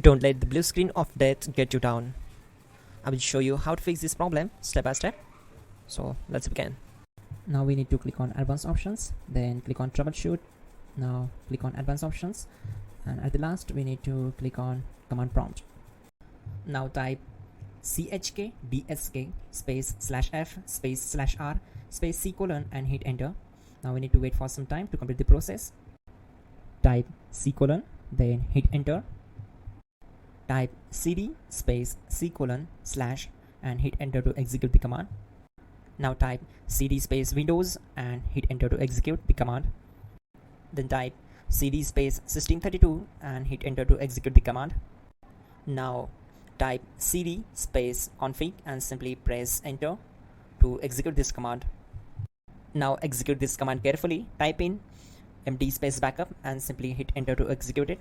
Don't let the blue screen of death get you down. I will show you how to fix this problem step by step. So let's begin. Now we need to click on advanced options, then click on troubleshoot. Now click on advanced options, and at the last we need to click on command prompt. Now type chk dsk space /f space /r space c colon and hit enter. Now we need to wait for some time to complete the process. Type c colon, then hit enter. Type cd space c colon / and hit enter to execute the command. Now type cd space windows and hit enter to execute the command. Then type cd space system32 and hit enter to execute the command. Now type cd space config and simply press enter to execute this command. Now execute this command carefully. Type in md space backup and simply hit enter to execute it.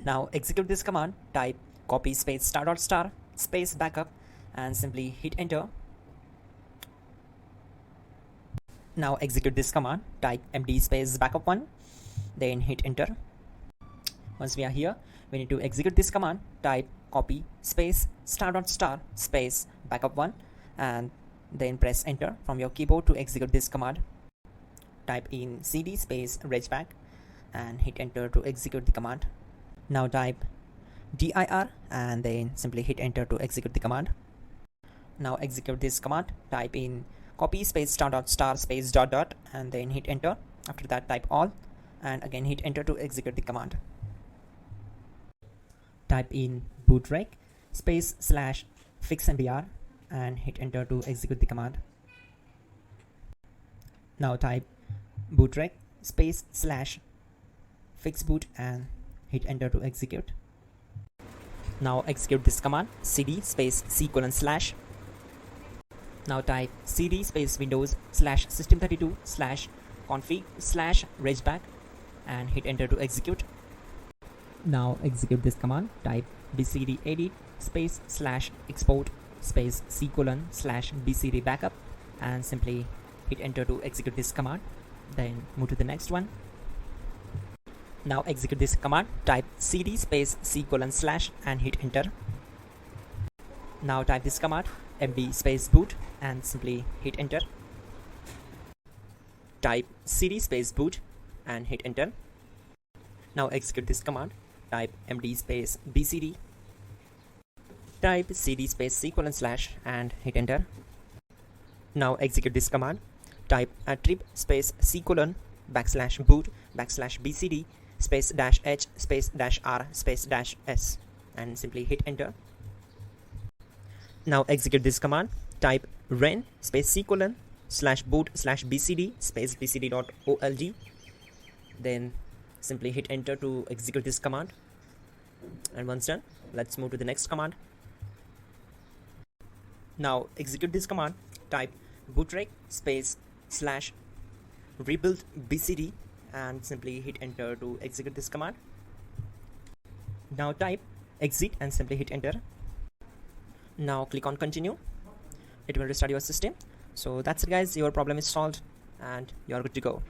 Now execute this command. Type copy space *** space backup and simply hit enter. Now execute this command. Type md space backup1, then hit enter. Once we are here, we need to execute this command. Type copy space ** space backup1 and then press enter from your keyboard to execute this command. Type in cd space regback and hit enter to execute the command. Now type dir and then simply hit enter to execute the command. Now execute this command. Type in copy space ** space ... and then hit enter. After that type all and again hit enter to execute the command. Type in bootrec space / fixmdr and hit enter to execute the command. Now type bootrec space / fixboot and hit enter to execute. Now execute this command cd space c colon /. Now type cd space windows / system32 / config / regback and hit enter to execute. Now execute this command. Type bcd edit space / export space c colon / bcd backup and simply hit enter to execute this command. Then move to the next one. Now execute this command. Type cd space c colon / and hit enter. Now type this command md space boot and simply hit enter. Type cd space boot and hit enter. Now execute this command. Type md space bcd. Type cd space c colon / and hit enter. Now execute this command. Type attrib space c colon /boot /bcd space -h space -r space -s and simply hit enter. Now execute this command. Type ren space c colon /boot /bcd space bcd.olg. Then simply hit enter to execute this command. And once done, let's move to the next command. Now execute this command. Type bootrec space / rebuild bcd and simply hit enter to execute this command. Now type exit and simply hit enter. Now click on continue. It will restart your system. So that's it guys, your problem is solved and you're good to go.